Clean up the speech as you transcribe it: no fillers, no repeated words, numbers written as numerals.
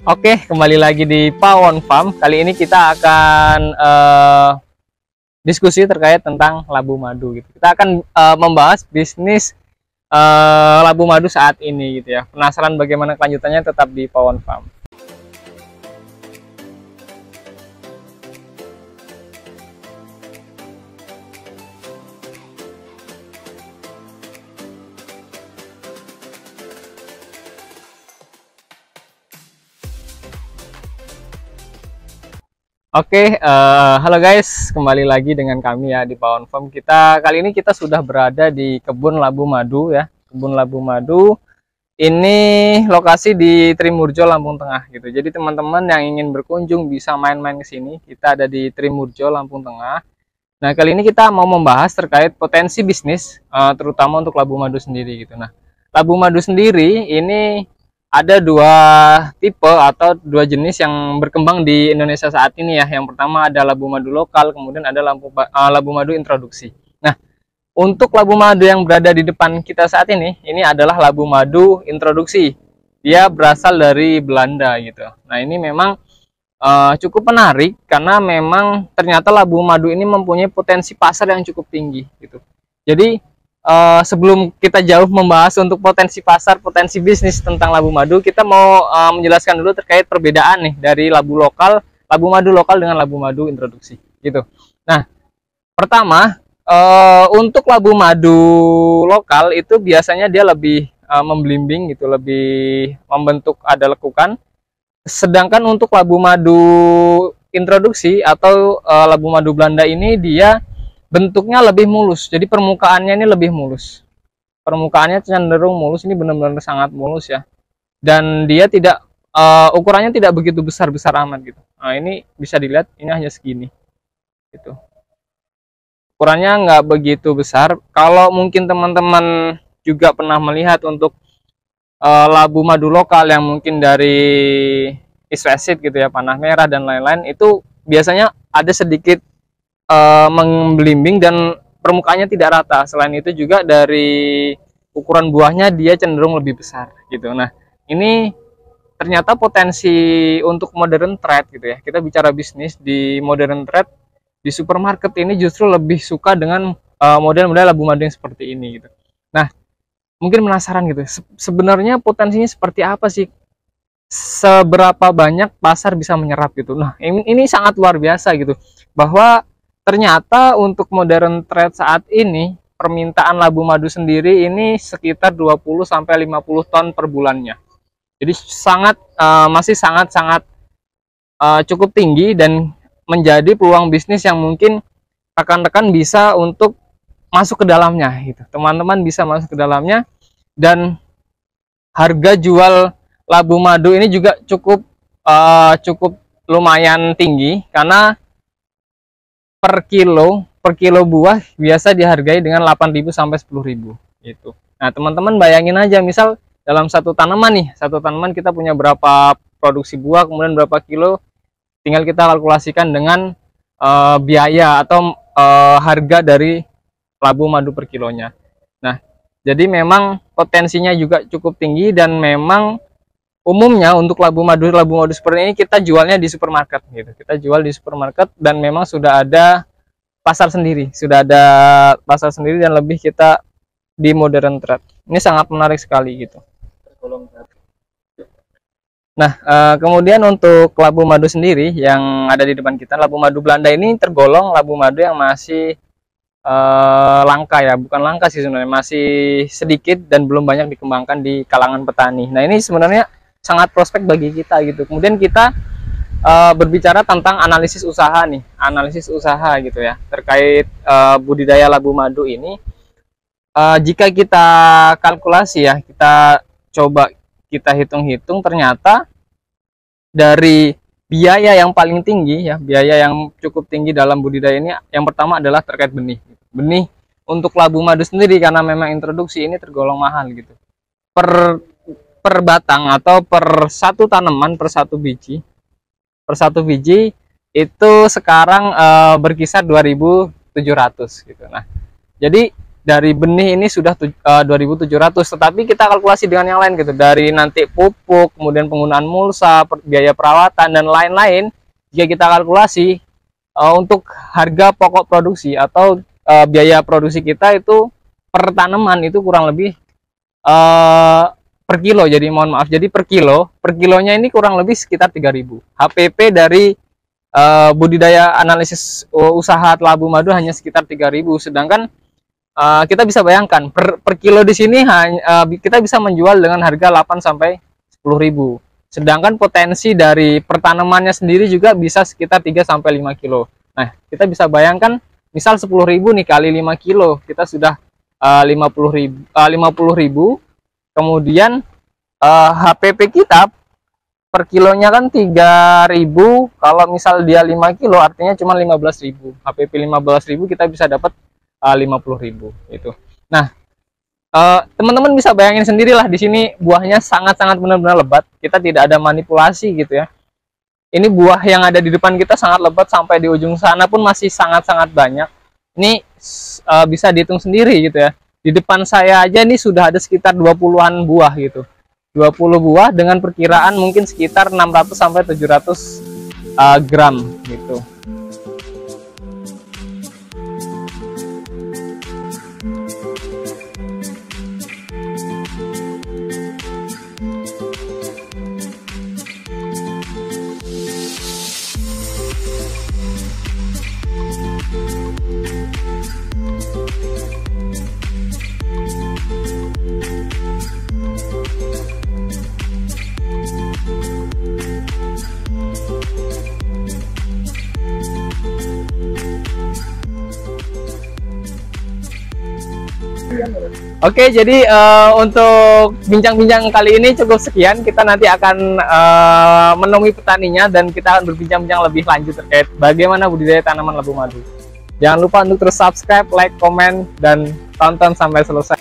Oke, kembali lagi di Pawon Farm. Kali ini kita akan diskusi terkait tentang labu madu. Gitu. Kita akan membahas bisnis labu madu saat ini, gitu ya. Penasaran bagaimana kelanjutannya? Tetap di Pawon Farm. Oke, halo guys, kembali lagi dengan kami ya di Pawon Farm. Kali ini kita sudah berada di kebun labu madu ya, kebun labu madu. Ini lokasi di Trimurjo, Lampung Tengah gitu. Jadi teman-teman yang ingin berkunjung bisa main-main ke sini. Kita ada di Trimurjo, Lampung Tengah. Nah, kali ini kita mau membahas terkait potensi bisnis, terutama untuk labu madu sendiri gitu. Nah, labu madu sendiri ini ada dua tipe atau dua jenis yang berkembang di Indonesia saat ini ya. Yang pertama ada labu madu lokal, kemudian ada labu madu introduksi. Nah, untuk labu madu yang berada di depan kita saat ini adalah labu madu introduksi. Dia berasal dari Belanda gitu. Nah, ini memang cukup menarik karena memang ternyata labu madu ini mempunyai potensi pasar yang cukup tinggi gitu. Jadi sebelum kita jauh membahas untuk potensi pasar, potensi bisnis tentang labu madu, kita mau menjelaskan dulu terkait perbedaan nih dari labu madu lokal dengan labu madu introduksi gitu. Nah, pertama untuk labu madu lokal itu biasanya dia lebih memblimbing gitu, lebih membentuk ada lekukan. Sedangkan untuk labu madu introduksi atau labu madu Belanda ini dia bentuknya lebih mulus, jadi permukaannya ini lebih mulus, permukaannya cenderung mulus, ini benar-benar sangat mulus ya, dan dia tidak ukurannya tidak begitu besar-besar amat gitu. Nah, ini bisa dilihat ini hanya segini gitu, ukurannya nggak begitu besar. Kalau mungkin teman-teman juga pernah melihat untuk labu madu lokal yang mungkin dari East West Seed gitu ya, panah merah dan lain-lain, itu biasanya ada sedikit memblimbing dan permukaannya tidak rata. Selain itu juga dari ukuran buahnya dia cenderung lebih besar gitu. Nah, ini ternyata potensi untuk modern trade gitu ya. Kita bicara bisnis di modern trade, di supermarket ini justru lebih suka dengan model-model labu madu yang seperti ini gitu. Nah, mungkin penasaran gitu, sebenarnya potensinya seperti apa sih? Seberapa banyak pasar bisa menyerap gitu. Nah, ini sangat luar biasa gitu, bahwa ternyata untuk modern trade saat ini permintaan labu madu sendiri ini sekitar 20-50 ton per bulannya. Jadi masih sangat cukup tinggi dan menjadi peluang bisnis yang mungkin rekan-rekan bisa untuk masuk ke dalamnya gitu. Teman-teman bisa masuk ke dalamnya, dan harga jual labu madu ini juga cukup lumayan tinggi karena per kilo buah biasa dihargai dengan 8.000 sampai 10.000 gitu. Nah, teman-teman bayangin aja, misal dalam satu tanaman kita punya berapa produksi buah, kemudian berapa kilo, tinggal kita kalkulasikan dengan biaya atau harga dari labu madu per kilonya. Nah, jadi memang potensinya juga cukup tinggi, dan memang umumnya untuk labu madu seperti ini kita jualnya di supermarket gitu. Kita jual di supermarket, dan memang sudah ada pasar sendiri, dan lebih kita di modern trade. Ini sangat menarik sekali gitu. Nah, kemudian untuk labu madu sendiri yang ada di depan kita, labu madu Belanda ini tergolong labu madu yang masih langka ya, bukan langka sih sebenarnya, masih sedikit dan belum banyak dikembangkan di kalangan petani. Nah, ini sebenarnya sangat prospek bagi kita gitu. Kemudian kita berbicara tentang analisis usaha gitu ya, terkait budidaya labu madu ini. Jika kita kalkulasi ya, kita coba kita hitung-hitung, ternyata dari biaya yang paling tinggi ya, biaya yang cukup tinggi dalam budidaya ini, yang pertama adalah terkait benih untuk labu madu sendiri, karena memang introduksi ini tergolong mahal gitu. Per batang atau per satu tanaman, per satu biji itu sekarang berkisar 2.700 gitu. Nah, jadi dari benih ini sudah 2.700, tetapi kita kalkulasi dengan yang lain gitu, dari nanti pupuk, kemudian penggunaan mulsa, biaya perawatan dan lain-lain. Jika kita kalkulasi untuk harga pokok produksi atau biaya produksi kita itu per tanaman itu kurang lebih per kilo, jadi mohon maaf, jadi per kilonya ini kurang lebih sekitar 3.000. HPP dari budidaya analisis usaha labu madu hanya sekitar 3.000, sedangkan kita bisa bayangkan per kilo di sini kita bisa menjual dengan harga 8 sampai 10.000. Sedangkan potensi dari pertanamannya sendiri juga bisa sekitar 3 sampai 5 kilo. Nah, kita bisa bayangkan misal 10.000 nih kali 5 kilo, kita sudah 50.000. Kemudian HPP kita per kilonya kan 3.000, kalau misal dia 5 kilo artinya cuma 15.000. HPP 15.000 kita bisa dapat 50.000 itu. Nah, teman-teman bisa bayangin sendirilah, di sini buahnya sangat-sangat benar-benar lebat. Kita tidak ada manipulasi gitu ya. Ini buah yang ada di depan kita sangat lebat, sampai di ujung sana pun masih sangat-sangat banyak. Ini bisa dihitung sendiri gitu ya. Di depan saya aja nih sudah ada sekitar 20-an buah gitu. 20 buah dengan perkiraan mungkin sekitar 600 sampai 700 gram gitu. Oke, jadi untuk bincang-bincang kali ini cukup sekian. Kita nanti akan menemui petaninya dan kita akan berbincang-bincang lebih lanjut terkait bagaimana budidaya tanaman labu madu. Jangan lupa untuk terus subscribe, like, komen, dan tonton sampai selesai.